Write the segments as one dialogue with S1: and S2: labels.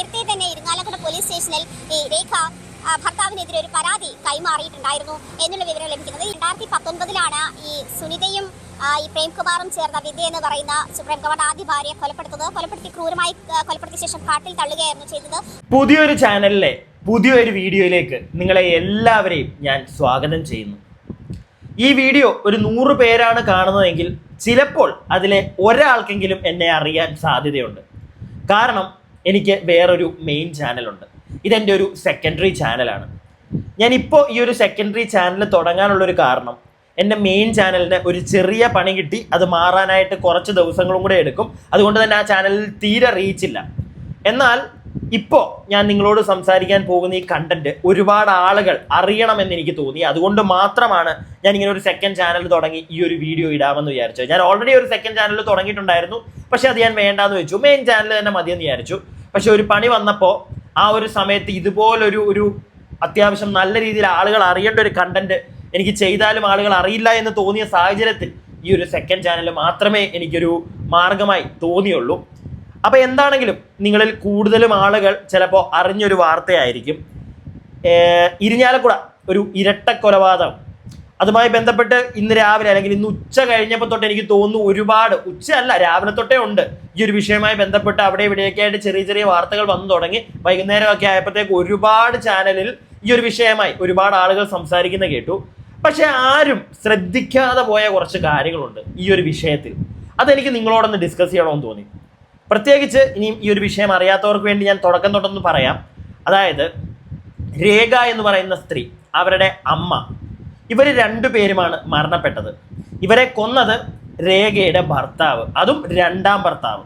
S1: നേരത്തെ തന്നെ ഇരിങ്ങാലക്കുട പോലീസ് സ്റ്റേഷനിൽ ഈ രേഖ ഭർത്താവിനെതിരെ ഒരു പരാതി കൈമാറിയിട്ടുണ്ടായിരുന്നു എന്നുള്ള വിവരം ലഭിക്കുന്നത്. 2019 ഈ സുനിതയും ഈ പ്രേംകുമാറും ചേർന്ന വിദ്യ എന്ന് പറയുന്ന സുപ്രീംകോടതി ആദ്യ ഭാര്യയെ കൊലപ്പെടുത്തി ക്രൂരമായി കൊലപ്പെടുത്തിയ ശേഷം കാട്ടിൽ തള്ളുകയായിരുന്നു ചെയ്തത്.
S2: പുതിയൊരു ചാനലിലെ പുതിയൊരു വീഡിയോയിലേക്ക് നിങ്ങളെ എല്ലാവരെയും ഞാൻ സ്വാഗതം ചെയ്യുന്നു. ഈ വീഡിയോ ഒരു 100 പേരാണ് കാണുന്നതെങ്കിൽ ചിലപ്പോൾ അതിലെ ഒരാൾക്കെങ്കിലും എന്നെ അറിയാൻ സാധ്യതയുണ്ട്. കാരണം എനിക്ക് വേറൊരു മെയിൻ ചാനലുണ്ട്. ഇതെൻ്റെ ഒരു സെക്കൻഡറി ചാനലാണ്. ഞാനിപ്പോൾ ഈ ഒരു സെക്കൻഡറി ചാനൽ തുടങ്ങാനുള്ളൊരു കാരണം എൻ്റെ മെയിൻ ചാനലിന് ഒരു ചെറിയ പണി കിട്ടി. അത് മാറാനായിട്ട് കുറച്ച് ദിവസങ്ങളും കൂടെ എടുക്കും. അതുകൊണ്ട് തന്നെ ആ ചാനലിൽ തീരെ റീച്ചില്ല. എന്നാൽ ഇപ്പോൾ ഞാൻ നിങ്ങളോട് സംസാരിക്കാൻ പോകുന്ന ഈ കണ്ടന്റ് ഒരുപാട് ആളുകൾ അറിയണമെന്ന് എനിക്ക് തോന്നി. അതുകൊണ്ട് മാത്രമാണ് ഞാൻ ഇങ്ങനെ ഒരു സെക്കൻഡ് ചാനൽ തുടങ്ങി ഈ ഒരു വീഡിയോ ഇടാമെന്ന് വിചാരിച്ചു. ഞാൻ ഓൾറെഡി ഒരു സെക്കൻഡ് ചാനൽ തുടങ്ങിയിട്ടുണ്ടായിരുന്നു. പക്ഷെ അത് ഞാൻ വേണ്ടാന്ന് വെച്ചു. മെയിൻ ചാനൽ തന്നെ മതിയെന്ന് വിചാരിച്ചു. പക്ഷെ ഒരു പണി വന്നപ്പോൾ ആ ഒരു സമയത്ത് ഇതുപോലൊരു അത്യാവശ്യം നല്ല രീതിയിൽ ആളുകൾ അറിയേണ്ട ഒരു കണ്ടന്റ് എനിക്ക് ചെയ്താലും ആളുകൾ അറിയില്ല എന്ന് തോന്നിയ സാഹചര്യത്തിൽ ഈ ഒരു സെക്കൻഡ് ചാനൽ മാത്രമേ എനിക്കൊരു മാർഗമായി തോന്നിയുള്ളൂ. അപ്പോൾ എന്താണെങ്കിലും നിങ്ങളിൽ കൂടുതലും ആളുകൾ ചിലപ്പോൾ അറിഞ്ഞൊരു വാർത്തയായിരിക്കും. ഇരിഞ്ഞാലക്കുട ഒരു ഇരട്ട കൊലപാതകം. അതുമായി ബന്ധപ്പെട്ട് ഇന്ന് രാവിലെ അല്ലെങ്കിൽ ഇന്ന് ഉച്ച കഴിഞ്ഞപ്പോൾ തൊട്ട് എനിക്ക് തോന്നുന്നു ഒരുപാട്, ഉച്ചയല്ല രാവിലെ തൊട്ടേ ഉണ്ട് ഈ ഒരു വിഷയവുമായി ബന്ധപ്പെട്ട് അവിടെ ഇവിടെയൊക്കെ ആയിട്ട് ചെറിയ ചെറിയ വാർത്തകൾ വന്നു തുടങ്ങി. വൈകുന്നേരമൊക്കെ ആയപ്പോഴത്തേക്ക് ഒരുപാട് ചാനലിൽ ഈ ഒരു വിഷയമായി ഒരുപാട് ആളുകൾ സംസാരിക്കുന്ന കേട്ടു. പക്ഷെ ആരും ശ്രദ്ധിക്കാതെ പോയ കുറച്ച് കാര്യങ്ങളുണ്ട് ഈ ഒരു വിഷയത്തിൽ. അതെനിക്ക് നിങ്ങളോടൊന്ന് ഡിസ്കസ് ചെയ്യണമെന്ന് തോന്നി. പ്രത്യേകിച്ച് ഇനിയും ഈ ഒരു വിഷയം അറിയാത്തവർക്ക് വേണ്ടി ഞാൻ തുടക്കം തൊട്ടൊന്ന് പറയാം. അതായത് രേഖ എന്ന് പറയുന്ന സ്ത്രീ, അവരുടെ അമ്മ, ഇവർ 2 പേരുമാണ് മരണപ്പെട്ടത്. ഇവരെ കൊന്നത് രേഖയുടെ ഭർത്താവ്, അതും 2ാം ഭർത്താവ്.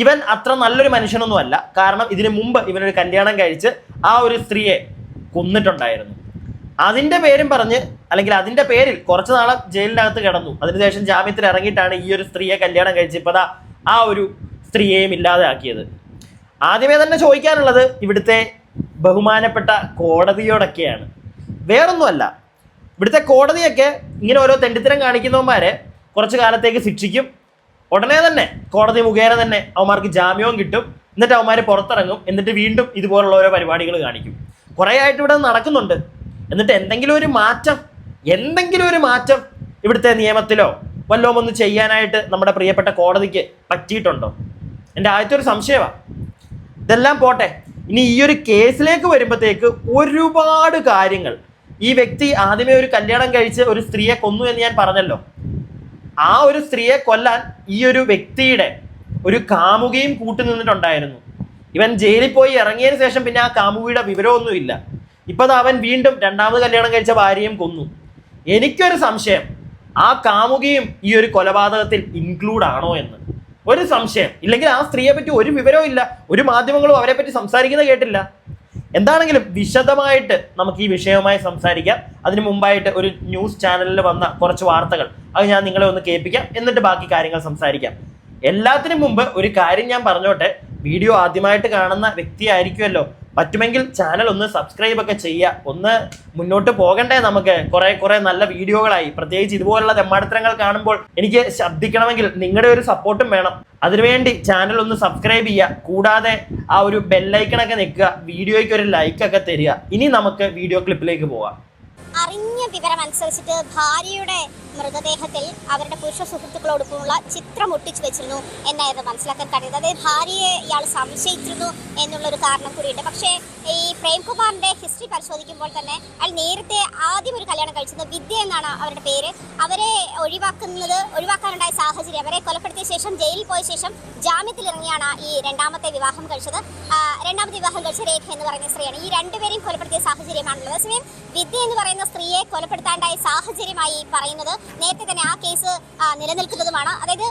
S2: ഇവൻ അത്ര നല്ലൊരു മനുഷ്യനൊന്നുമല്ല. കാരണം ഇതിനു മുമ്പ് ഇവനൊരു കല്യാണം കഴിച്ച് ആ ഒരു സ്ത്രീയെ കൊന്നിട്ടുണ്ടായിരുന്നു. അതിൻ്റെ പേരും പറഞ്ഞ് അല്ലെങ്കിൽ അതിൻ്റെ പേരിൽ കുറച്ച് നാളെ ജയിലിനകത്ത് കിടന്നു. അതിനുശേഷം ജാമ്യത്തിൽ ഇറങ്ങിയിട്ടാണ് ഈ ഒരു സ്ത്രീയെ കല്യാണം കഴിച്ച് ഇപ്പോൾ ആ ഒരു സ്ത്രീയെയും ഇല്ലാതെ ആക്കിയത്. ആദ്യമേ തന്നെ ചോദിക്കാനുള്ളത് ഇവിടുത്തെ ബഹുമാനപ്പെട്ട കോടതിയോടൊക്കെയാണ്. വേറൊന്നുമല്ല, ഇവിടുത്തെ കോടതിയൊക്കെ ഇങ്ങനെ ഓരോ തെണ്ടിത്തരം കാണിക്കുന്നവന്മാരെ കുറച്ച് കാലത്തേക്ക് ശിക്ഷിക്കും. ഉടനെ തന്നെ കോടതി മുഖേന തന്നെ അവന്മാർക്ക് ജാമ്യവും കിട്ടും. എന്നിട്ട് അവന്മാർ പുറത്തിറങ്ങും. എന്നിട്ട് വീണ്ടും ഇതുപോലുള്ള ഓരോ പരിപാടികൾ കാണിക്കും. കുറേ ആയിട്ട് ഇവിടെ നടക്കുന്നുണ്ട്. എന്നിട്ട് എന്തെങ്കിലും ഒരു മാറ്റം ഇവിടുത്തെ നിയമത്തിലോ വല്ലതും ഒന്ന് ചെയ്യാനായിട്ട് നമ്മുടെ പ്രിയപ്പെട്ട കോടതിക്ക് പറ്റിയിട്ടുണ്ടോ? എൻ്റെ ആദ്യത്തെ ഒരു സംശയമാണ്. ഇതെല്ലാം പോട്ടെ, ഇനി ഈ ഒരു കേസിലേക്ക് വരുമ്പോഴത്തേക്ക് ഒരുപാട് കാര്യങ്ങൾ. ഈ വ്യക്തി ആദ്യമേ ഒരു കല്യാണം കഴിച്ച് ഒരു സ്ത്രീയെ കൊന്നു എന്ന് ഞാൻ പറഞ്ഞല്ലോ. ആ ഒരു സ്ത്രീയെ കൊല്ലാൻ ഈ ഒരു വ്യക്തിയുടെ ഒരു കാമുകിയും കൂട്ടുനിന്നിട്ടുണ്ടായിരുന്നു. ഇവൻ ജയിലിൽ പോയി ഇറങ്ങിയതിന് ശേഷം പിന്നെ ആ കാമുകിയുടെ വിവരമൊന്നുമില്ല. ഇപ്പോൾ അവൻ വീണ്ടും 2ാമത് കല്യാണം കഴിച്ച ഭാര്യയും കൊന്നു. എനിക്കൊരു സംശയം, ആ കാമുകിയും ഈ ഒരു കൊലപാതകത്തിൽ ഇൻക്ലൂഡ് ആണോ എന്ന് ഒരു സംശയം. ഇല്ലെങ്കിൽ ആ സ്ത്രീയെ പറ്റി ഒരു വിവരവും ഇല്ല. ഒരു മാധ്യമങ്ങളും അവരെ പറ്റി സംസാരിക്കുന്നത് കേട്ടില്ല. എന്താണെങ്കിലും വിശദമായിട്ട് നമുക്ക് ഈ വിഷയവുമായി സംസാരിക്കാം. അതിനു മുമ്പായിട്ട് ഒരു ന്യൂസ് ചാനലിൽ വന്ന കുറച്ച് വാർത്തകൾ അത് ഞാൻ നിങ്ങളെ ഒന്ന് കേൾപ്പിക്കാം. എന്നിട്ട് ബാക്കി കാര്യങ്ങൾ സംസാരിക്കാം. എല്ലാത്തിനും മുമ്പ് ഒരു കാര്യം ഞാൻ പറഞ്ഞോട്ടെ. വീഡിയോ ആദ്യമായിട്ട് കാണുന്ന വ്യക്തിയായിരിക്കുമല്ലോ, പറ്റുമെങ്കിൽ ചാനൽ ഒന്ന് സബ്സ്ക്രൈബ് ഒക്കെ ചെയ്യുക. ഒന്ന് മുന്നോട്ട് പോകണ്ടേ? നമുക്ക് കുറെ നല്ല വീഡിയോകളായി. പ്രത്യേകിച്ച് ഇതുപോലുള്ള തെമ്മാടിത്തരങ്ങൾ കാണുമ്പോൾ എനിക്ക് ശബ്ദിക്കണമെങ്കിൽ നിങ്ങളുടെ ഒരു സപ്പോർട്ടും വേണം. അതിനുവേണ്ടി ചാനൽ ഒന്ന് സബ്സ്ക്രൈബ് ചെയ്യുക. കൂടാതെ ആ ഒരു ബെല്ലൈക്കണൊക്കെ നിൽക്കുക. വീഡിയോയ്ക്ക് ഒരു ലൈക്കൊക്കെ തരിക. ഇനി നമുക്ക് വീഡിയോ ക്ലിപ്പിലേക്ക് പോവാം.
S1: അറിഞ്ഞ വിവരം അനുസരിച്ചിട്ട് ഭാര്യയുടെ മൃതദേഹത്തിൽ അവരുടെ പുരുഷ സുഹൃത്തുക്കളോടൊപ്പമുള്ള ചിത്രം ഒട്ടിച്ചു വെച്ചിരുന്നു എന്നായിരുന്നു മനസ്സിലാക്കാൻ കഴിയുന്നത്. അതായത് ഭാര്യയെ ഇയാൾ സംശയിച്ചിരുന്നു എന്നുള്ളൊരു കാരണം കൂടിയുണ്ട്. പക്ഷേ ഈ പ്രേംകുമാറിന്റെ ഹിസ്റ്ററി പരിശോധിക്കുമ്പോൾ തന്നെ അയാൾ നേരത്തെ ആദ്യം ഒരു കല്യാണം കഴിച്ചത് വിദ്യ എന്നാണ് അവരുടെ പേര്. അവരെ ഒഴിവാക്കാനുണ്ടായ സാഹചര്യം, അവരെ കൊലപ്പെടുത്തിയ ശേഷം ജയിലിൽ പോയ ശേഷം ജാമ്യത്തിൽ ഇറങ്ങിയാണ് ഈ 2ാമത്തെ വിവാഹം കഴിച്ചത്. 2ാമത്തെ വിവാഹം കഴിച്ച രേഖ എന്ന് പറയുന്ന സ്ത്രീയാണ്. ഈ 2 പേരെയും കൊലപ്പെടുത്തിയ സാഹചര്യമാണുള്ളത്. അതേസമയം വിദ്യ എന്ന് പറയുന്ന സ്ത്രീയെ കൊലപ്പെടുത്താണ്ടായ സാഹചര്യമായി പറയുന്നത് നേരത്തെ തന്നെ ആ കേസ് നിലനിൽക്കുന്നതുമാണ്. അതായത്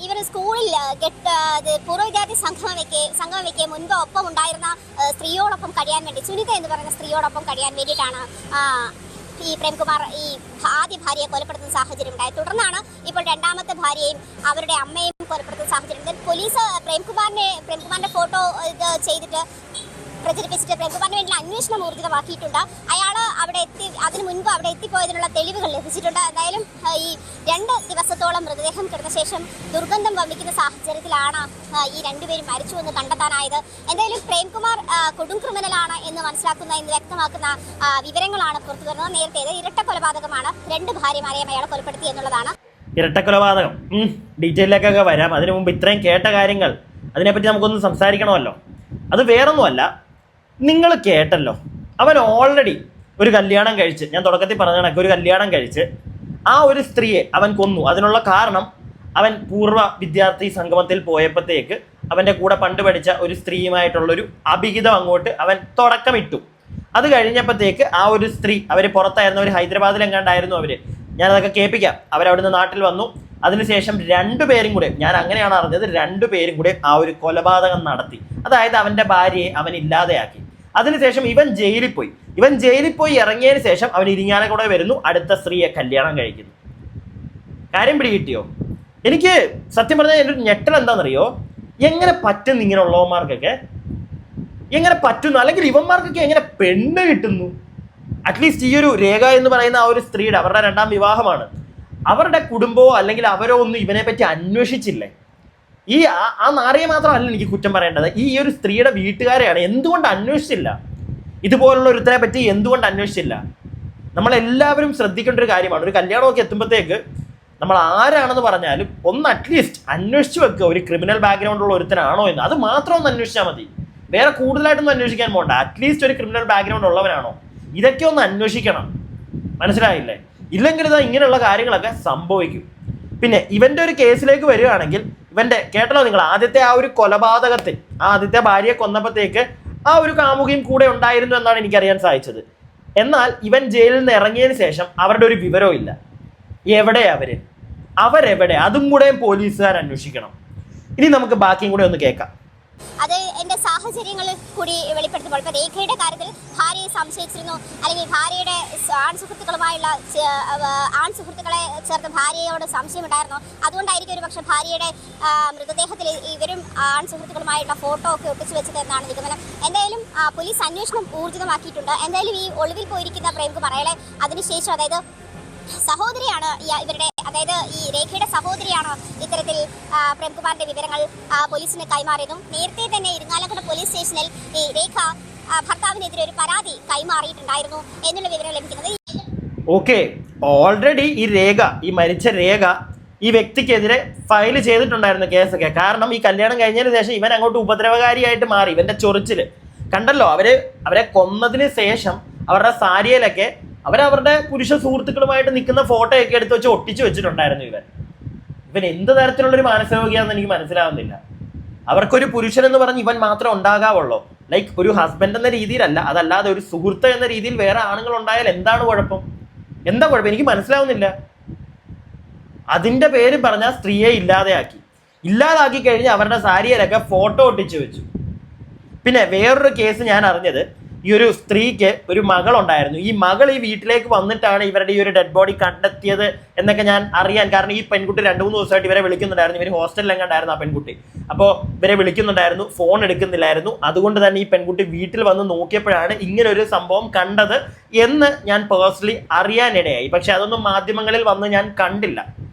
S1: ഇവർ സ്കൂളിൽ പൂർവ്വ വിദ്യാർത്ഥി സംഗമം വെക്കെ മുൻപ് ഒപ്പം ഉണ്ടായിരുന്ന സ്ത്രീയോടൊപ്പം കഴിയാൻ വേണ്ടി, സുനിത എന്ന് പറയുന്ന സ്ത്രീയോടൊപ്പം കഴിയാൻ വേണ്ടിയിട്ടാണ് ഈ പ്രേംകുമാർ ഈ ആദ്യ ഭാര്യയെ കൊലപ്പെടുത്തുന്ന സാഹചര്യം ഉണ്ടായത്. തുടർന്നാണ് ഇപ്പോൾ 2ാമത്തെ ഭാര്യയും അവരുടെ അമ്മയും കൊലപ്പെടുത്തുന്ന സാഹചര്യം. പോലീസ് പ്രേംകുമാറിന്റെ ഫോട്ടോ ചെയ്തിട്ട് പ്രചരിപ്പിച്ചിട്ട് പ്രേംകുമാറിന് വേണ്ടി അന്വേഷണം ഊർജിതമാക്കിയിട്ടുണ്ട്. അയാൾ അതിനു മുൻപ് അവിടെ എത്തിപ്പോയതിനുള്ള തെളിവുകൾ ലഭിച്ചിട്ടുണ്ട്. എന്തായാലും ഈ 2 ദിവസത്തോളം മൃതദേഹം കിടന്ന ശേഷം ദുർഗന്ധം വമിക്കുന്ന സാഹചര്യത്തിലാണ് ഈ 2 പേരും മരിച്ചുവെന്ന് കണ്ടെത്താനായത്. എന്തായാലും പ്രേംകുമാർ കൊടും ക്രിമിനലാണ് എന്ന് വ്യക്തമാക്കുന്ന വിവരങ്ങളാണ് പുറത്തു വരുന്നത്. നേരത്തെ ഇരട്ട കൊലപാതകമാണ്, 2 ഭാര്യമാരെയും അയാൾ കൊലപ്പെടുത്തി എന്നുള്ളതാണ്.
S2: ഇരട്ട കൊലപാതകം ഡീറ്റെയിലേക്കൊക്കെ വരാം. അതിനു മുമ്പ് ഇത്രയും കേട്ട കാര്യങ്ങൾ അതിനെപ്പറ്റി നമുക്കൊന്ന് സംസാരിക്കണമല്ലോ. അത് വേറൊന്നുമല്ല, നിങ്ങൾ കേട്ടല്ലോ, അവൻ ഓൾറെഡി ഒരു കല്യാണം കഴിച്ച്, ഞാൻ തുടക്കത്തിൽ പറഞ്ഞ കണക്ക് ഒരു കല്യാണം കഴിച്ച് ആ ഒരു സ്ത്രീയെ അവൻ കൊന്നു. അതിനുള്ള കാരണം അവൻ പൂർവ്വ വിദ്യാർത്ഥി സംഗമത്തിൽ പോയപ്പോഴത്തേക്ക് അവൻ്റെ കൂടെ പണ്ട് പഠിച്ച ഒരു സ്ത്രീയുമായിട്ടുള്ളൊരു അഭിഹിതം അങ്ങോട്ട് അവൻ തുടക്കമിട്ടു. അത് കഴിഞ്ഞപ്പോഴത്തേക്ക് ആ ഒരു സ്ത്രീ, അവർ പുറത്തായിരുന്നു, അവർ ഹൈദരാബാദിലെങ്ങാണ്ടായിരുന്നു അവർ, ഞാനതൊക്കെ കേൾപ്പിക്കാം. അവരവിടുന്ന് നാട്ടിൽ വന്നു. അതിനുശേഷം 2 പേരും കൂടെ, ഞാൻ അങ്ങനെയാണ് അറിഞ്ഞത്, 2 പേരും കൂടെ ആ ഒരു കൊലപാതകം നടത്തി. അതായത് അവൻ്റെ ഭാര്യയെ അവൻ ഇല്ലാതെയാക്കി. അതിനുശേഷം ഇവൻ ജയിലിൽ പോയി ഇറങ്ങിയതിന് ശേഷം അവൻ ഇരിങ്ങാലക്കുട വരുന്നു, അടുത്ത സ്ത്രീയെ കല്യാണം കഴിക്കുന്നു. കാര്യം പിടികിട്ടിയോ? എനിക്ക് സത്യം പറഞ്ഞാൽ എൻ്റെ ഒരു ഞെട്ടൽ എന്താണെന്നറിയോ, എങ്ങനെ പറ്റുന്നു ഇങ്ങനെയുള്ളവന്മാർക്കൊക്കെ, എങ്ങനെ പറ്റുന്നു, അല്ലെങ്കിൽ ഇവന്മാർക്കൊക്കെ എങ്ങനെ പെണ്ണ് കിട്ടുന്നു? അറ്റ്ലീസ്റ്റ് ഈ ഒരു രേഖ എന്ന് പറയുന്ന ആ ഒരു സ്ത്രീയുടെ, അവരുടെ 2ാം വിവാഹമാണ്, അവരുടെ കുടുംബമോ അല്ലെങ്കിൽ അവരോ ഒന്നും ഇവനെ പറ്റി അന്വേഷിച്ചില്ലേ? ആ നാറിയെ മാത്രമല്ല എനിക്ക് കുറ്റം പറയേണ്ടത്, ഈ ഒരു സ്ത്രീയുടെ വീട്ടുകാരെയാണ്. എന്തുകൊണ്ട് അന്വേഷിച്ചില്ല? ഇതുപോലുള്ള ഒരുത്തരെ പറ്റി എന്തുകൊണ്ട് അന്വേഷിച്ചില്ല? നമ്മളെല്ലാവരും ശ്രദ്ധിക്കേണ്ട ഒരു കാര്യമാണ്. ഒരു കല്യാണമൊക്കെ എത്തുമ്പോഴത്തേക്ക് നമ്മൾ ആരാണെന്ന് പറഞ്ഞാലും ഒന്ന് അറ്റ്ലീസ്റ്റ് അന്വേഷിച്ച് വെക്കുക, ഒരു ക്രിമിനൽ ബാക്ക്ഗ്രൗണ്ടുള്ള ഒരുത്തനാണോ എന്ന്. അത് മാത്രം ഒന്ന് അന്വേഷിച്ചാൽ മതി, വേറെ കൂടുതലായിട്ടൊന്നും അന്വേഷിക്കാൻ പോകണ്ട. അറ്റ്ലീസ്റ്റ് ഒരു ക്രിമിനൽ ബാക്ക്ഗ്രൗണ്ട് ഉള്ളവനാണോ, ഇതൊക്കെ ഒന്ന് അന്വേഷിക്കണം. മനസ്സിലായില്ലേ? ഇല്ലെങ്കിൽ ഇതാ ഇങ്ങനെയുള്ള കാര്യങ്ങളൊക്കെ സംഭവിക്കും. പിന്നെ ഇവൻ്റെ ഒരു കേസിലേക്ക് വരികയാണെങ്കിൽ, ഇവൻ്റെ കേട്ടല്ലോ നിങ്ങൾ, ആദ്യത്തെ ആ ഒരു കൊലപാതകത്തിൽ ആദ്യത്തെ ഭാര്യയെ കൊന്നപ്പോഴത്തേക്ക് ആ ഒരു കാമുകിയും കൂടെ ഉണ്ടായിരുന്നു എന്നാണ് എനിക്കറിയാൻ സാധിച്ചത്. എന്നാൽ ഇവൻ ജയിലിൽ നിന്ന് ഇറങ്ങിയതിന് ശേഷം അവരുടെ ഒരു വിവരവും ഇല്ല. എവിടെ അവരെവിടെ? അതും കൂടെ പോലീസുകാർ അന്വേഷിക്കണം. ഇനി നമുക്ക് ബാക്കിയും കൂടെ ഒന്ന് കേൾക്കാം.
S1: അത് എൻ്റെ സാഹചര്യങ്ങൾ കൂടി വെളിപ്പെടുത്തുമ്പോൾ, ഇപ്പോൾ രേഖയുടെ കാര്യത്തിൽ ഭാര്യയെ സംശയിച്ചിരുന്നു, അല്ലെങ്കിൽ ഭാര്യയുടെ ആൺസുഹൃത്തുക്കളെ ചേർത്ത് ഭാര്യയോട് സംശയമുണ്ടായിരുന്നു. അതുകൊണ്ടായിരിക്കും ഒരു പക്ഷേ ഭാര്യയുടെ മൃതദേഹത്തിൽ ഇവരും ആൺസുഹൃത്തുക്കളുമായുള്ള ഫോട്ടോ ഒക്കെ ഒട്ടിച്ചു വെച്ചത് എന്നാണ് നിഗമനം. എന്തായാലും പോലീസ് അന്വേഷണം ഊർജിതമാക്കിയിട്ടുണ്ട്. എന്തായാലും ഈ ഒളിവിൽ പോയിരിക്കുന്ന പ്രേംകുമാർ അയാളെ അതിനുശേഷം, അതായത് സഹോദരിയാണ് ഇവരുടെ, അതായത് ഈ രേഖയുടെ സഹോദരിയാണ് ഇത്തരത്തിൽ പ്രേംകുമാറിന്റെ വിവരങ്ങൾ പോലീസിന് കൈമാറിയതും. നേരത്തെ തന്നെ ഇരിങ്ങാലക്കുട പോലീസ് സ്റ്റേഷനിൽ ഈ രേഖ ഭർത്താവിനെതിരെ ഒരു പരാതി കൈമാറിയിട്ടുണ്ടായിരുന്നു എന്നുള്ള വിവരം ലഭിക്കുന്നത്.
S2: ഓക്കെ, ഓൾറെഡി ഈ മരിച്ച രേഖ ഈ വ്യക്തിക്കെതിരെ ഫയൽ ചെയ്തിട്ടുണ്ടായിരുന്നു കേസൊക്കെ. കാരണം ഈ കല്യാണം കഴിഞ്ഞതിന് ശേഷം ഇവൻ അങ്ങോട്ട് ഉപദ്രവകാരിയായിട്ട് മാറി. ഇവന്റെ ചൊറിച്ചില് കണ്ടല്ലോ. അവരെ കൊന്നതിന് ശേഷം അവരുടെ സാരിയിലൊക്കെ അവരവരുടെ പുരുഷ സുഹൃത്തുക്കളുമായിട്ട് നിൽക്കുന്ന ഫോട്ടോ ഒക്കെ എടുത്ത് വെച്ച് ഒട്ടിച്ചു വെച്ചിട്ടുണ്ടായിരുന്നു. ഇവൻ എന്ത് തരത്തിലുള്ളൊരു മാനസികരോഗിയാണെന്ന് എനിക്ക് മനസ്സിലാവുന്നില്ല. അവർക്കൊരു പുരുഷൻ എന്ന് പറഞ്ഞ് ഇവൻ മാത്രം ഉണ്ടാകാവുള്ളൂ. ലൈക്ക് ഒരു ഹസ്ബൻഡ് എന്ന രീതിയിലല്ല, അതല്ലാതെ ഒരു സുഹൃത്ത് എന്ന രീതിയിൽ വേറെ ആണുങ്ങൾ ഉണ്ടായാൽ എന്താണ് കുഴപ്പം? എനിക്ക് മനസ്സിലാവുന്നില്ല. അതിൻ്റെ പേര് പറഞ്ഞാൽ സ്ത്രീയെ ഇല്ലാതാക്കി കഴിഞ്ഞ് അവരുടെ സാരിയിലൊക്കെ ഫോട്ടോ ഒട്ടിച്ചു വെച്ചു. പിന്നെ വേറൊരു കേസ് ഞാൻ അറിഞ്ഞത്, ഈ ഒരു സ്ത്രീക്ക് ഒരു മകളുണ്ടായിരുന്നു. ഈ മകൾ ഈ വീട്ടിലേക്ക് വന്നിട്ടാണ് ഇവരുടെ ഈ ഒരു ഡെഡ് ബോഡി കണ്ടെത്തിയത് എന്നൊക്കെ ഞാൻ അറിയാൻ കാരണം, ഈ പെൺകുട്ടി 2-3 ദിവസമായിട്ട് ഇവരെ വിളിക്കുന്നുണ്ടായിരുന്നു. ഇവർ ഹോസ്റ്റലിലെങ്ങാണ്ടായിരുന്നു ആ പെൺകുട്ടി. അപ്പോൾ ഇവരെ വിളിക്കുന്നുണ്ടായിരുന്നു, ഫോൺ എടുക്കുന്നില്ലായിരുന്നു. അതുകൊണ്ട് തന്നെ ഈ പെൺകുട്ടി വീട്ടിൽ വന്ന് നോക്കിയപ്പോഴാണ് ഇങ്ങനൊരു സംഭവം കണ്ടത് എന്ന് ഞാൻ പേഴ്സണലി അറിയാനിടയായി. പക്ഷെ അതൊന്നും മാധ്യമങ്ങളിൽ വന്ന് ഞാൻ കണ്ടില്ല,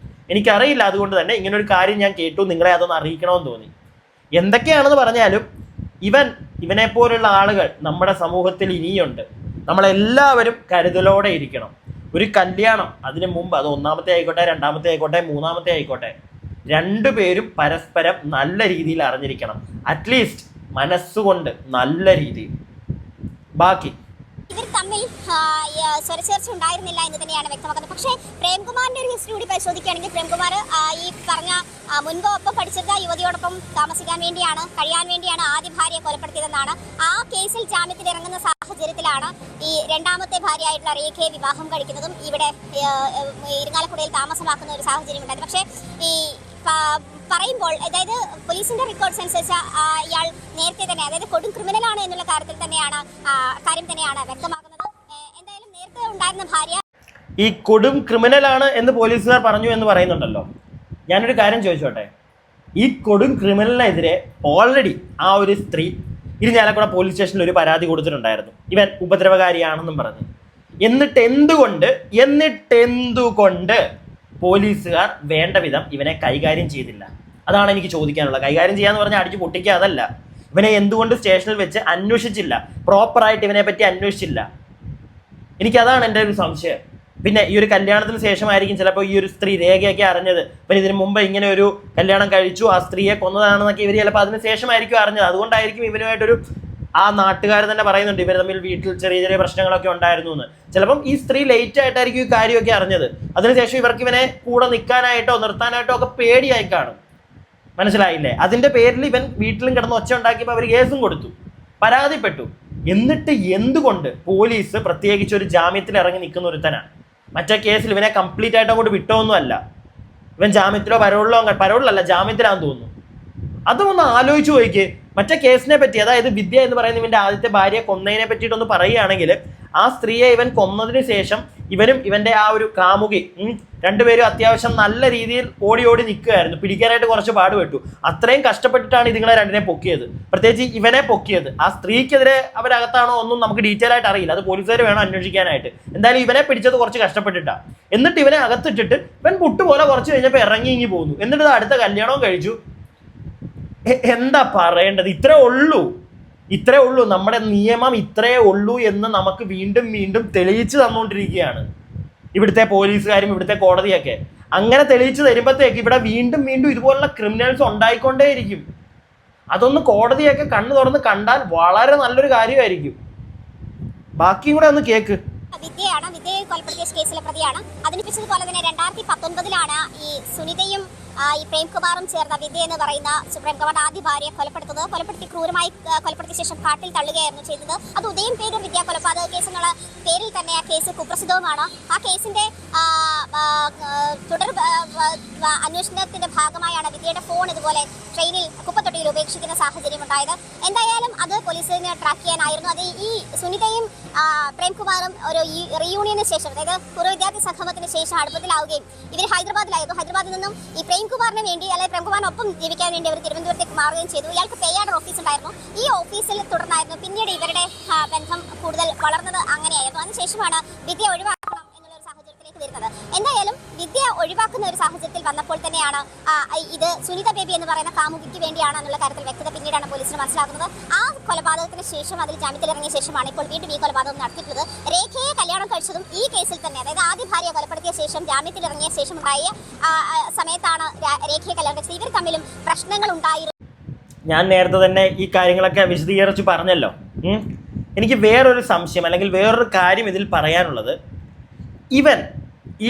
S2: എനിക്കറിയില്ല. അതുകൊണ്ട് തന്നെ ഇങ്ങനൊരു കാര്യം ഞാൻ കേട്ടു, നിങ്ങളെ അതൊന്ന് അറിയിക്കണമെന്ന് തോന്നി. എന്തൊക്കെയാണെന്ന് പറഞ്ഞാലും ഇവനെ പോലുള്ള ആളുകൾ നമ്മുടെ സമൂഹത്തിൽ ഇനിയുണ്ട്. നമ്മളെല്ലാവരും കരുതലോടെ ഇരിക്കണം. ഒരു കല്യാണം അതിനു മുമ്പ്, അത് 1ാമത്തെ ആയിക്കോട്ടെ, 2ാമത്തെ ആയിക്കോട്ടെ, 3ാമത്തെ ആയിക്കോട്ടെ, 2 പേരും പരസ്പരം നല്ല രീതിയിൽ അറിഞ്ഞിരിക്കണം. അറ്റ്ലീസ്റ്റ് മനസ്സുകൊണ്ട് നല്ല രീതിയിൽ. ബാക്കി
S1: ഇവർ തമ്മിൽ സ്വരച്ചേർച്ച ഉണ്ടായിരുന്നില്ല എന്ന് തന്നെയാണ് വ്യക്തമാക്കുന്നത്. പക്ഷേ പ്രേംകുമാറിന്റെ ഒരു ഹിസ്റ്ററി കൂടി പരിശോധിക്കുകയാണെങ്കിൽ, പ്രേംകുമാർ ഈ പറഞ്ഞ മുൻപ് ഒപ്പം പഠിച്ചിരുന്ന യുവതിയോടൊപ്പം കഴിയാൻ വേണ്ടിയാണ് ആദ്യ ഭാര്യയെ കൊലപ്പെടുത്തിയതെന്നാണ്. ആ കേസിൽ ജാമ്യത്തിൽ ഇറങ്ങുന്ന സാഹചര്യത്തിലാണ് ഈ 2ാമത്തെ ഭാര്യയായിട്ടുള്ള രേഖയെ വിവാഹം കഴിക്കുന്നതും ഇവിടെ ഇരിങ്ങാലക്കുടയിൽ താമസമാക്കുന്ന ഒരു സാഹചര്യം ഉണ്ടായത്. പക്ഷേ ഈ പറയുമ്പോൾ, അതായത് പോലീസിന്റെ റെക്കോർഡ്സ് അനുസരിച്ച് ഇയാൾ നേരത്തെ തന്നെ, അതായത് കൊടും ക്രിമിനലാണ് എന്നുള്ള കാര്യം തന്നെയാണ് വ്യക്തമാക്കുന്നത്. എന്തായാലും നേരത്തെ ഉണ്ടായിരുന്ന ഭാര്യ
S2: ഈ കൊടും ക്രിമിനലാണ് എന്ന് പോലീസുകാർ പറഞ്ഞു എന്ന് പറയുന്നുണ്ടല്ലോ. ഞാനൊരു കാര്യം ചോദിച്ചോട്ടെ, ഈ കൊടും ക്രിമിനലിനെതിരെ ഓൾറെഡി ആ ഒരു സ്ത്രീ ഇരിഞ്ഞാലക്കുട പോലീസ് സ്റ്റേഷനിൽ ഒരു പരാതി കൊടുത്തിട്ടുണ്ടായിരുന്നു, ഇവൻ ഉപദ്രവകാരിയാണെന്നും പറഞ്ഞ്. എന്നിട്ട് എന്തുകൊണ്ട് പോലീസുകാർ വേണ്ട വിധം ഇവനെ കൈകാര്യം ചെയ്തില്ല? അതാണ് എനിക്ക് ചോദിക്കാനുള്ളത്. കൈകാര്യം ചെയ്യാന്ന് പറഞ്ഞാൽ അടിച്ചു പൊട്ടിക്കുക അതല്ല, ഇവനെ എന്തുകൊണ്ട് സ്റ്റേഷനിൽ വെച്ച് അന്വേഷിച്ചില്ല, പ്രോപ്പറായിട്ട് ഇവനെ പറ്റി അന്വേഷിച്ചില്ല? എനിക്കതാണ് എൻ്റെ ഒരു സംശയം. പിന്നെ ഈ ഒരു കല്യാണത്തിന് ശേഷമായിരിക്കും ചിലപ്പോൾ ഈ ഒരു സ്ത്രീ രേഖയൊക്കെ അറിഞ്ഞത്. ഇവർ ഇതിനു മുമ്പ് ഇങ്ങനെ ഒരു കല്യാണം കഴിച്ചു, ആ സ്ത്രീയെ കൊന്നതാണെന്നൊക്കെ ഇവർ ചിലപ്പോൾ അതിന് ശേഷമായിരിക്കും അറിഞ്ഞത്. അതുകൊണ്ടായിരിക്കും ഇവനുമായിട്ടൊരു, ആ നാട്ടുകാർ തന്നെ പറയുന്നുണ്ട് ഇവർ തമ്മിൽ വീട്ടിൽ ചെറിയ ചെറിയ പ്രശ്നങ്ങളൊക്കെ ഉണ്ടായിരുന്നു എന്ന്. ചിലപ്പം ഈ സ്ത്രീ ലേറ്റ് ആയിട്ടായിരിക്കും ഈ കാര്യമൊക്കെ അറിഞ്ഞത്. അതിനുശേഷം ഇവർക്ക് ഇവനെ കൂടെ നിൽക്കാനായിട്ടോ നിർത്താനായിട്ടോ ഒക്കെ പേടിയായി കാണും. മനസ്സിലായില്ലേ? അതിന്റെ പേരിൽ ഇവൻ വീട്ടിലും കിടന്ന് ഒച്ച ഉണ്ടാക്കിയപ്പോൾ അവർ കേസും കൊടുത്തു, പരാതിപ്പെട്ടു. എന്നിട്ട് എന്തുകൊണ്ട് പോലീസ് പ്രത്യേകിച്ച് ഒരു ജാമ്യത്തിൽ ഇറങ്ങി നിൽക്കുന്ന ഒരുത്തനാണ്? മറ്റേ കേസിൽ ഇവനെ കംപ്ലീറ്റ് ആയിട്ട് അങ്ങോട്ട് വിട്ടോന്നുമല്ല, ഇവൻ ജാമ്യത്തിലോ പരോളിലല്ല ജാമ്യത്തിലാണെന്ന് തോന്നുന്നു. അതും ഒന്ന് ആലോചിച്ച് നോക്കിയേ. മറ്റേ കേസിനെ പറ്റി, അതായത് വിദ്യ എന്ന് പറയുന്ന ഇവന്റെ ആദ്യത്തെ ഭാര്യയെ കൊന്നതിനെ പറ്റിയിട്ടൊന്ന് പറയുകയാണെങ്കിൽ, ആ സ്ത്രീയെ ഇവൻ കൊന്നതിന് ശേഷം ഇവനും ഇവന്റെ ആ ഒരു കാമുകി രണ്ടുപേരും അത്യാവശ്യം നല്ല രീതിയിൽ ഓടി നിൽക്കുകയായിരുന്നു. പിടിക്കാനായിട്ട് കുറച്ച് പാടുപെട്ടു. അത്രയും കഷ്ടപ്പെട്ടിട്ടാണ് ഇതുങ്ങളെ രണ്ടിനെ പൊക്കിയത്, പ്രത്യേകിച്ച് ഇവനെ പൊക്കിയത്. ആ സ്ത്രീക്കെതിരെ അവരകത്താണോ ഒന്നും നമുക്ക് ഡീറ്റെയിൽ ആയിട്ട് അറിയില്ല, അത് പോലീസുകാർ വേണം അന്വേഷിക്കാനായിട്ട്. എന്തായാലും ഇവനെ പിടിച്ചത് കുറച്ച് കഷ്ടപ്പെട്ടിട്ടാണ്. എന്നിട്ട് ഇവനെ അകത്തിട്ടിട്ട് ഇവൻ പുട്ടുപോലെ കുറച്ച് കഴിഞ്ഞപ്പോൾ ഇറങ്ങി പോകുന്നു. എന്നിട്ട് അടുത്ത കല്യാണവും കഴിച്ചു. എന്താ പറയേണ്ടത്? ഇത്രേ ഉള്ളൂ. നമ്മുടെ നിയമം ഇത്രേ ഉള്ളൂ എന്ന് നമുക്ക് വീണ്ടും തെളിയിച്ചു തന്നുകൊണ്ടിരിക്കുകയാണ് ഇവിടുത്തെ പോലീസുകാരും ഇവിടുത്തെ കോടതിയൊക്കെ. അങ്ങനെ തെളിയിച്ചു തരുമ്പോഴത്തേക്ക് ഇവിടെ വീണ്ടും ഇതുപോലുള്ള ക്രിമിനൽസ് ഉണ്ടായിക്കൊണ്ടേയിരിക്കും. അതൊന്ന് കോടതിയൊക്കെ കണ്ണു തുറന്ന് കണ്ടാൽ വളരെ നല്ലൊരു കാര്യമായിരിക്കും. ബാക്കിയും കൂടെ ഒന്ന് കേക്ക്.
S1: വിദ്യയെ കൊലപ്പെടുത്തിയ കേസിലെ പ്രതിയാണ്. അതിനുപോലെ തന്നെ 2019 ഈ സുനിതയും ഈ പ്രേംകുമാറും ചേർന്ന വിദ്യ എന്ന് പറയുന്ന സുപ്രീം കോടതി ആദ്യ ഭാര്യയെ കൊലപ്പെടുത്തി ക്രൂരമായി കൊലപ്പെടുത്തിയ ശേഷം കാട്ടിൽ തള്ളുകയായിരുന്നു ചെയ്തത്. അത് ഉദയം പേരൂർ വിദ്യ കൊലപാതക കേസ് എന്നുള്ള പേരിൽ തന്നെ ആ കേസ് കുപ്രസിദ്ധവുമാണ്. ആ കേസിന്റെ തുടർ അന്വേഷണത്തിന്റെ ഭാഗമായാണ് വിദ്യയുടെ ഫോൺ ഇതുപോലെ ട്രെയിനിൽ കുപ്പത്തൊട്ടിയിൽ ഉപേക്ഷിക്കുന്ന സാഹചര്യം ഉണ്ടായത്. എന്തായാലും അത് പോലീസിന് ട്രാക്ക് ചെയ്യാനായിരുന്നു. അത് ഈ സുനിതയും പ്രേംകുമാറും ഒരു റീയൂണിയന് ശേഷം, അതായത് പൂർവ്വ വിദ്യാർത്ഥി സംഗമത്തിന് ശേഷം അടുപ്പത്തിലാവുകയും ഇവർ ഹൈദരാബാദിലായിരുന്നു. ഹൈദരാബാദിൽ നിന്നും ഈ പ്രേംകുമാറിന് വേണ്ടി, അല്ലെങ്കിൽ പ്രേംകുമാറിനൊപ്പം ജീവിക്കാൻ വേണ്ടി അവർ തിരുവനന്തപുരത്തേക്ക് മാറുകയും ചെയ്തു. ഇയാൾക്ക് പേയാടർ ഓഫീസ് ഉണ്ടായിരുന്നു. ഈ ഓഫീസിൽ തുടർന്നായിരുന്നു പിന്നീട് ഇവരുടെ ബന്ധം കൂടുതൽ വളർന്നത്. അങ്ങനെയായിരുന്നു. അതിനുശേഷമാണ് വിദ്യ ഒഴിവാക്കണം എന്നുള്ളൊരു സാഹചര്യത്തിലേക്ക് വരുന്നത്. എന്തായാലും വിദ്യ ഒഴിവാക്കുന്ന ഒരു സാഹചര്യത്തിൽ വന്നപ്പോൾ തന്നെയാണ് ഇത് സുനിത ബേബി എന്ന് പറയുന്ന കാമുകിക്ക് വേണ്ടിയാണ് എന്നുള്ള കാര്യത്തിൽ വ്യക്തത പിന്നീടാണ് പോലീസിന് മനസ്സിലാക്കുന്നത്. ആ കൊലപാതകത്തിന് ശേഷം, അതിൽ ജാമ്യത്തിലിറങ്ങിയ ശേഷമാണ് ഇപ്പോൾ വീണ്ടും ഈ കൊലപാതകം നടത്തിയിട്ടുള്ളത്. രേഖയെ കല്യാണം കഴിച്ചതും ഈ കേസിൽ തന്നെ, അതായത് ആദ്യ ഭാര്യയെ കൊലപ്പെടുത്തിയ ശേഷം ജാമ്യത്തിലിറങ്ങിയ ശേഷം ഉണ്ടായ സമയത്താണ് രേഖയെ കല്യാണം കഴിച്ചത്. ഇവർ തമ്മിലും പ്രശ്നങ്ങൾ ഉണ്ടായിരുന്നു.
S2: ഞാൻ നേരത്തെ തന്നെ ഈ കാര്യങ്ങളൊക്കെ വിശദീകരിച്ച് പറഞ്ഞല്ലോ. എനിക്ക് വേറൊരു സംശയം, അല്ലെങ്കിൽ വേറൊരു കാര്യം ഇതിൽ പറയാനുള്ളത്, ഇവൻ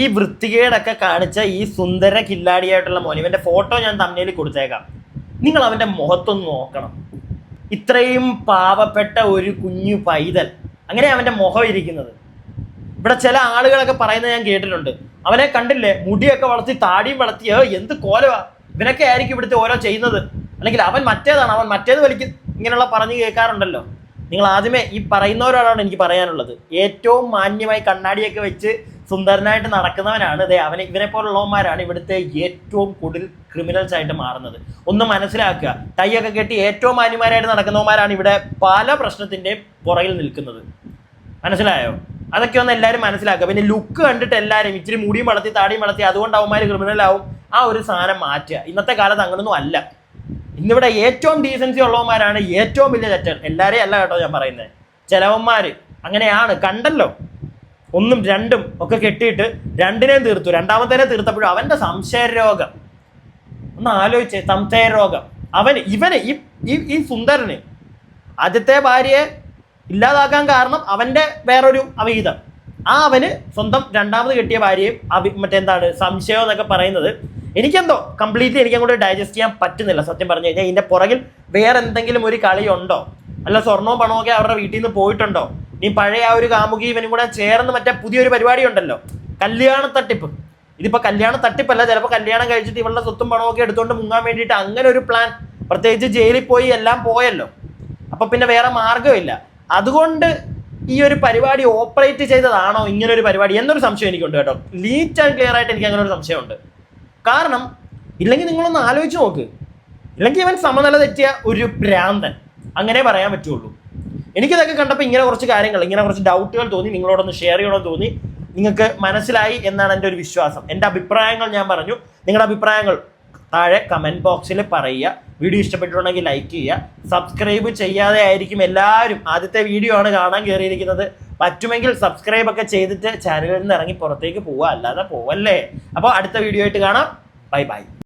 S2: ഈ വൃത്തികേടൊക്കെ കാണിച്ച ഈ സുന്ദര കില്ലാടിയായിട്ടുള്ള മോൻ, ഇവൻ്റെ ഫോട്ടോ ഞാൻ തമ്മിൽ കൊടുത്തേക്കാം. നിങ്ങൾ അവൻ്റെ മുഖത്തൊന്ന് നോക്കണം. ഇത്രയും പാവപ്പെട്ട ഒരു കുഞ്ഞു പൈതൽ, അങ്ങനെ അവൻ്റെ മുഖം ഇരിക്കുന്നത്. ഇവിടെ ചില ആളുകളൊക്കെ പറയുന്നത് ഞാൻ കേട്ടിട്ടുണ്ട്, അവനെ കണ്ടില്ലേ മുടിയൊക്കെ വളർത്തി താടിയും വളർത്തി, എന്ത് കോലവാ, ഇവനൊക്കെ ആയിരിക്കും ഇവിടുത്തെ ഓരോ ചെയ്യുന്നത്, അല്ലെങ്കിൽ അവൻ മറ്റേത് വലിക്കും, ഇങ്ങനെയുള്ള പറഞ്ഞു കേൾക്കാറുണ്ടല്ലോ. നിങ്ങൾ ആദ്യമേ ഈ പറയുന്നവരോടാണ് എനിക്ക് പറയാനുള്ളത്, ഏറ്റവും മാന്യമായി കണ്ണാടിയൊക്കെ വെച്ച് സുന്ദരനായിട്ട് നടക്കുന്നവനാണ് ഇവനെ പോലുള്ളവന്മാരാണ് ഇവിടുത്തെ ഏറ്റവും കൂടുതൽ ക്രിമിനൽസ് ആയിട്ട് മാറുന്നത്. ഒന്ന് മനസ്സിലാക്കുക. ടൈയൊക്കെ കെട്ടി ഏറ്റവും മാന്യമാരായിട്ട് നടക്കുന്നവന്മാരാണ് ഇവിടെ പല പ്രശ്നത്തിൻ്റെയും പുറകിൽ നിൽക്കുന്നത്. മനസ്സിലായോ? അതൊക്കെ ഒന്ന് എല്ലാവരും മനസ്സിലാക്കുക. പിന്നെ ലുക്ക് കണ്ടിട്ട് എല്ലാവരും ഇച്ചിരി മുടിയും വളർത്തി താടിയും വളർത്തി അതുകൊണ്ട് അവന്മാർ ക്രിമിനലാവും, ആ ഒരു സാധനം മാറ്റുക. ഇന്നത്തെ കാലത്ത് അങ്ങനൊന്നും അല്ല. ഇന്നിവിടെ ഏറ്റവും ഡീസൻസി ഉള്ളവന്മാരാണ് ഏറ്റവും വലിയ തെറ്റൻ. എല്ലാവരെയും അല്ല കേട്ടോ ഞാൻ പറയുന്നത്, ചിലവന്മാർ അങ്ങനെയാണ്. കണ്ടല്ലോ, 1ഉം 2ഉം ഒക്കെ കെട്ടിയിട്ട് 2നെയും തീർത്തു, 2ാമത്തേനെ തീർത്തപ്പോഴും അവൻ്റെ സംശയരോഗം ഒന്ന് ആലോചിച്ചേ. സംശയരോഗം ഇവന് ഈ സുന്ദരന് ആദ്യത്തെ ഭാര്യയെ ഇല്ലാതാക്കാൻ കാരണം അവൻ്റെ വേറൊരു അവിഹിതം. അവന് സ്വന്തം 2ാമത് കെട്ടിയ ഭാര്യയും മറ്റെന്താണ് സംശയം എന്നൊക്കെ പറയുന്നത് എനിക്കെന്തോ കംപ്ലീറ്റ്ലി എനിക്കങ്ങോട്ട് ഡൈജസ്റ്റ് ചെയ്യാൻ പറ്റുന്നില്ല. സത്യം പറഞ്ഞു കഴിഞ്ഞാൽ ഇതിൻ്റെ പുറകിൽ വേറെ എന്തെങ്കിലും ഒരു കളിയുണ്ടോ, അല്ല സ്വർണവും പണമൊക്കെ അവരുടെ വീട്ടിൽ നിന്ന് പോയിട്ടുണ്ടോ, നീ പഴയ ആ ഒരു കാമുകി ഇവനും കൂടെ ചേർന്ന് മറ്റേ പുതിയൊരു പരിപാടി ഉണ്ടല്ലോ, കല്യാണ തട്ടിപ്പ്. ഇതിപ്പോൾ കല്യാണ തട്ടിപ്പല്ല, ചിലപ്പോൾ കല്യാണം കഴിച്ചിട്ട് ഇവളുടെ സ്വത്തും പണമൊക്കെ എടുത്തുകൊണ്ട് മുങ്ങാൻ വേണ്ടിയിട്ട് അങ്ങനെ ഒരു പ്ലാൻ. പ്രത്യേകിച്ച് ജയിലിൽ പോയി എല്ലാം പോയല്ലോ, അപ്പം പിന്നെ വേറെ മാർഗ്ഗമില്ല. അതുകൊണ്ട് ഈ ഒരു പരിപാടി ഓപ്പറേറ്റ് ചെയ്തതാണോ ഇങ്ങനൊരു പരിപാടി എന്നൊരു സംശയം എനിക്കുണ്ട് കേട്ടോ. നീറ്റ് ആൻഡ് ക്ലിയർ ആയിട്ട് എനിക്ക് അങ്ങനെ ഒരു സംശയമുണ്ട്. കാരണം ഇല്ലെങ്കിൽ നിങ്ങളൊന്ന് ആലോചിച്ച് നോക്ക്, ഇല്ലെങ്കിൽ ഇവൻ സമനില തെറ്റിയ ഒരു ഭ്രാന്തൻ. അങ്ങനെ പറയാൻ പറ്റുള്ളൂ. എനിക്കിതൊക്കെ കണ്ടപ്പോൾ ഇങ്ങനെ കുറച്ച് കാര്യങ്ങൾ, ഇങ്ങനെ കുറച്ച് ഡൗട്ടുകൾ തോന്നി, നിങ്ങളോടൊന്ന് ഷെയർ ചെയ്യണമെന്ന് തോന്നി. നിങ്ങൾക്ക് മനസ്സിലായി എന്നാണ് എൻ്റെ ഒരു വിശ്വാസം. എൻ്റെ അഭിപ്രായങ്ങൾ ഞാൻ പറഞ്ഞു. നിങ്ങളുടെ അഭിപ്രായങ്ങൾ താഴെ കമൻറ്റ് ബോക്സിൽ പറയുക. വീഡിയോ ഇഷ്ടപ്പെട്ടിട്ടുണ്ടെങ്കിൽ ലൈക്ക് ചെയ്യുക. സബ്സ്ക്രൈബ് ചെയ്യാതെ ആയിരിക്കും എല്ലാവരും ആദ്യത്തെ വീഡിയോ ആണ് കാണാൻ കയറിയിരിക്കുന്നത്. പറ്റുമെങ്കിൽ സബ്സ്ക്രൈബ് ഒക്കെ ചെയ്തിട്ട് ചാനലിൽ നിന്ന് ഇറങ്ങി പുറത്തേക്ക് പോവുക, അല്ലാതെ പോവല്ലേ. അപ്പോൾ അടുത്ത വീഡിയോ ആയിട്ട് കാണാം. Bye bye.